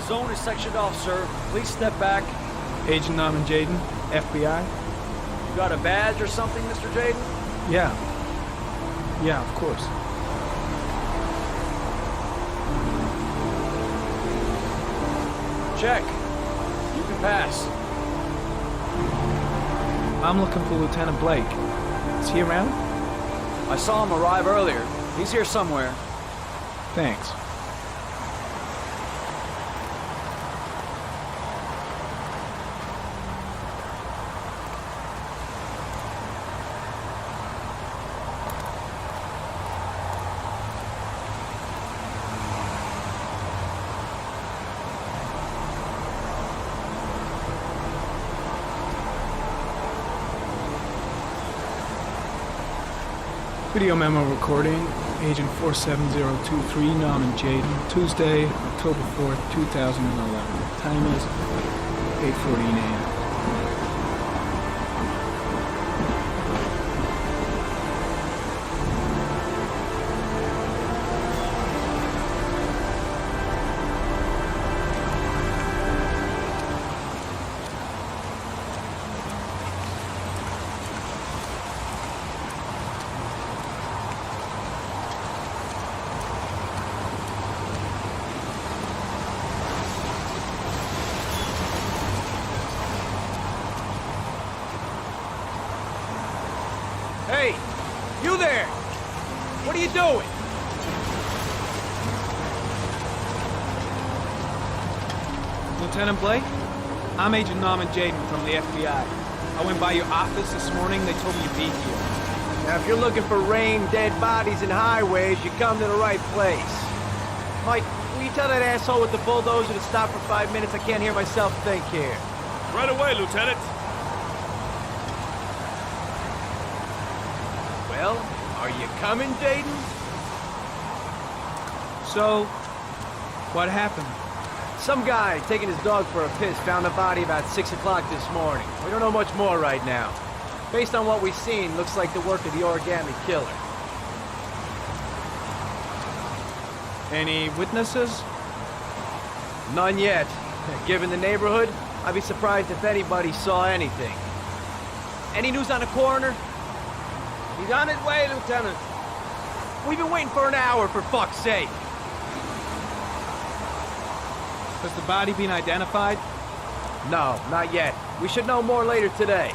zone is sectioned off, sir. Please step back. Agent Norman Jaden, FBI? You got a badge or something, Mr. Jaden? Yeah. Yeah, of course. Check. You can pass. I'm looking for Lieutenant Blake. Is he around? I saw him arrive earlier. He's here somewhere. Thanks. Video memo recording, Agent 47023, Norman Jaden, Tuesday, October 4th, 2011. Time is 8:14 a.m. Hey! You there! What are you doing? Lieutenant Blake? I'm Agent Norman Jaden from the FBI. I went by your office this morning, they told me you'd be here. Now, if you're looking for rain, dead bodies, and highways, you come to the right place. Mike, will you tell that asshole with the bulldozer to stop for 5 minutes? I can't hear myself think here. Right away, Lieutenant. Well, are you coming, Jaden? So, what happened? Some guy taking his dog for a piss found a body about 6 o'clock this morning. We don't know much more right now. Based on what we've seen, looks like the work of the origami killer. Any witnesses? None yet. Given the neighborhood, I'd be surprised if anybody saw anything. Any news on the coroner? He's on his way, Lieutenant. We've been waiting for an hour, for fuck's sake. Has the body been identified? No, not yet. We should know more later today.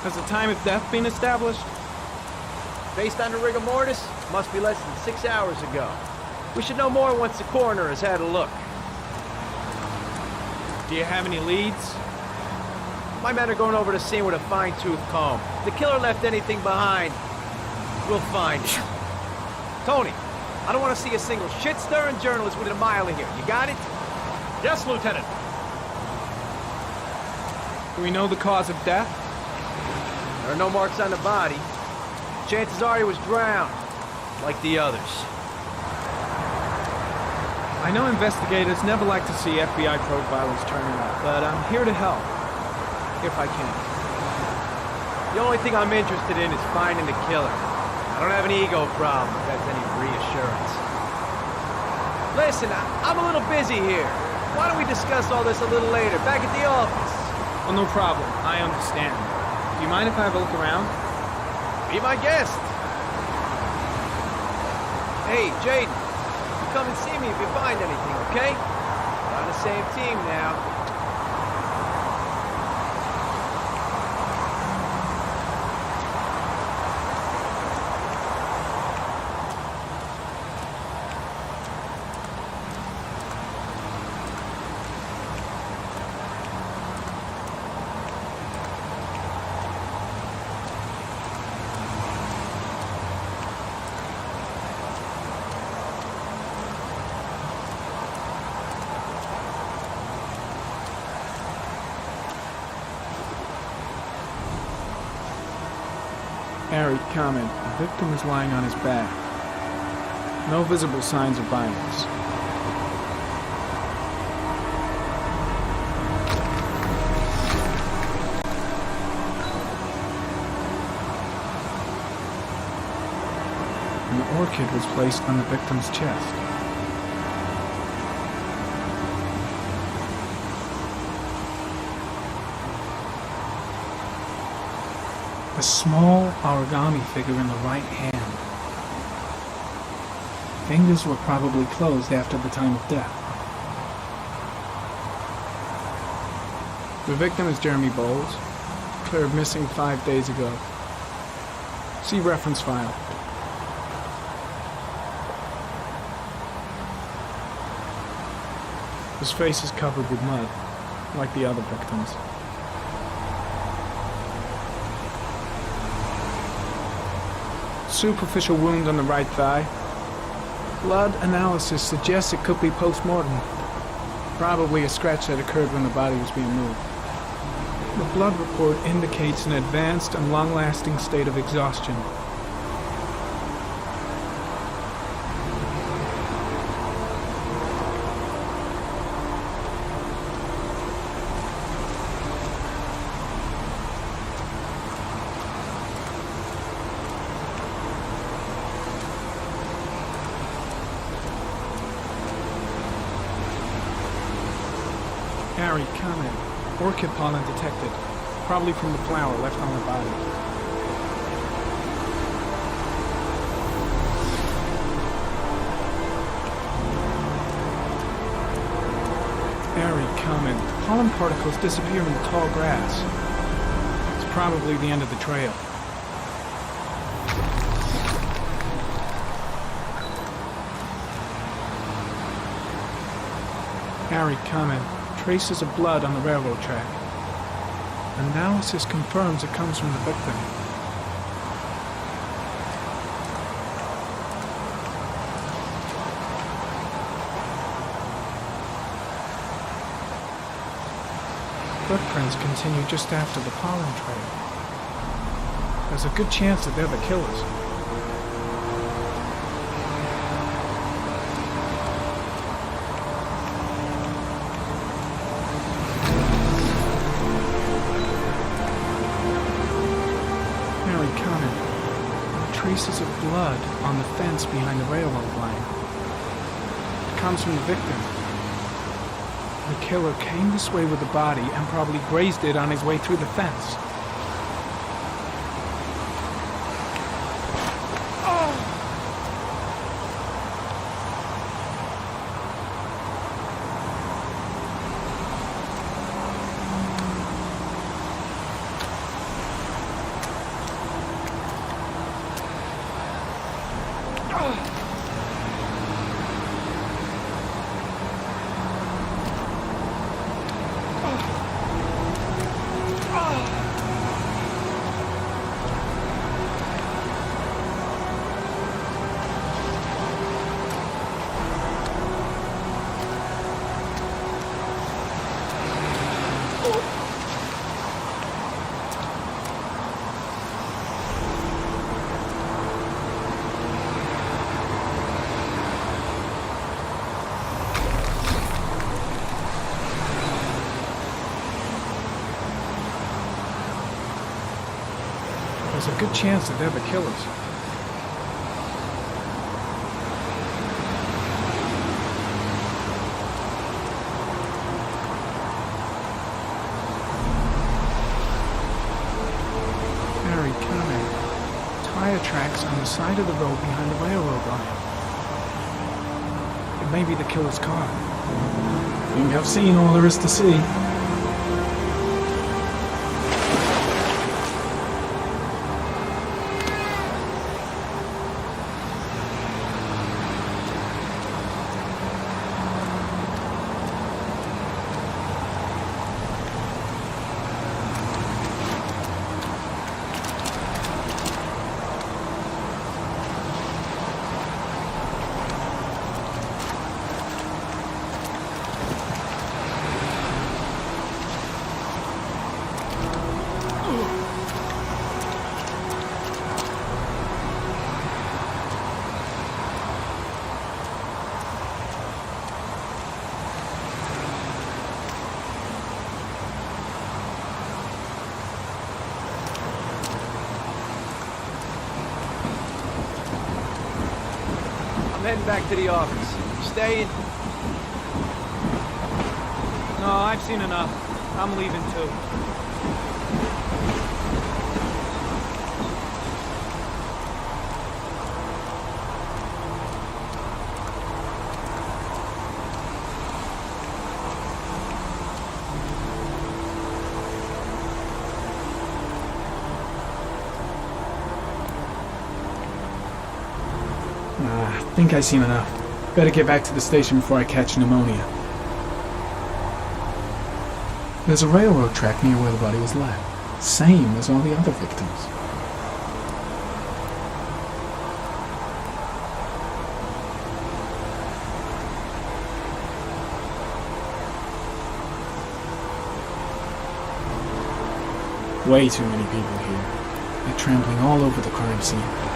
Has the time of death been established? Based on the rigor mortis, must be less than 6 hours ago. We should know more once the coroner has had a look. Do you have any leads? My men are going over the scene with a fine-tooth comb. If the killer left anything behind, we'll find it. Tony, I don't want to see a single shit-stirring journalist within a mile of here. You got it? Yes, Lieutenant. Do we know the cause of death? There are no marks on the body. Chances are he was drowned, like the others. I know investigators never like to see FBI profilers turning up, but I'm here to help, if I can. The only thing I'm interested in is finding the killer. I don't have an ego problem, if that's any reassurance. Listen, I'm a little busy here. Why don't we discuss all this a little later, back at the office? Well, no problem. I understand. Do you mind if I have a look around? Be my guest. Hey, Jaden, you come and see me if you find anything, okay? We're on the same team now. Harry, comment. The victim is lying on his back. No visible signs of violence. An orchid was placed on the victim's chest. a small origami figure in the right hand. Fingers were probably closed after the time of death. The victim is Jeremy Bowles, declared missing 5 days ago. See reference file. His face is covered with mud, like the other victims. Superficial wound on the right thigh. Blood analysis suggests it could be post-mortem. Probably a scratch that occurred when the body was being moved. The blood report indicates an advanced and long-lasting state of exhaustion. Harry, comment. Orchid pollen detected. Probably from the flower left on the body. Harry, comment. Pollen particles disappear in the tall grass. It's probably the end of the trail. Harry, comment. Traces of blood on the railroad track. Analysis confirms it comes from the victim. Footprints continue just after the pollen trail. There's a good chance that they're the killers. Traces of blood on the fence behind the railroad line. It comes from the victim. The killer came this way with the body and probably grazed it on his way through the fence. There's a good chance that they're the killers. Harry, comment. Tire tracks on the side of the road behind the railroad line. It may be the killer's car. I think I've seen all there is to see. I'm heading back to the office. You staying? No, I've seen enough. I'm leaving too. Think I've seen enough. Better get back to the station before I catch pneumonia. There's a railroad track near where the body was left. Same as all the other victims. Way too many people here. They're trampling all over the crime scene.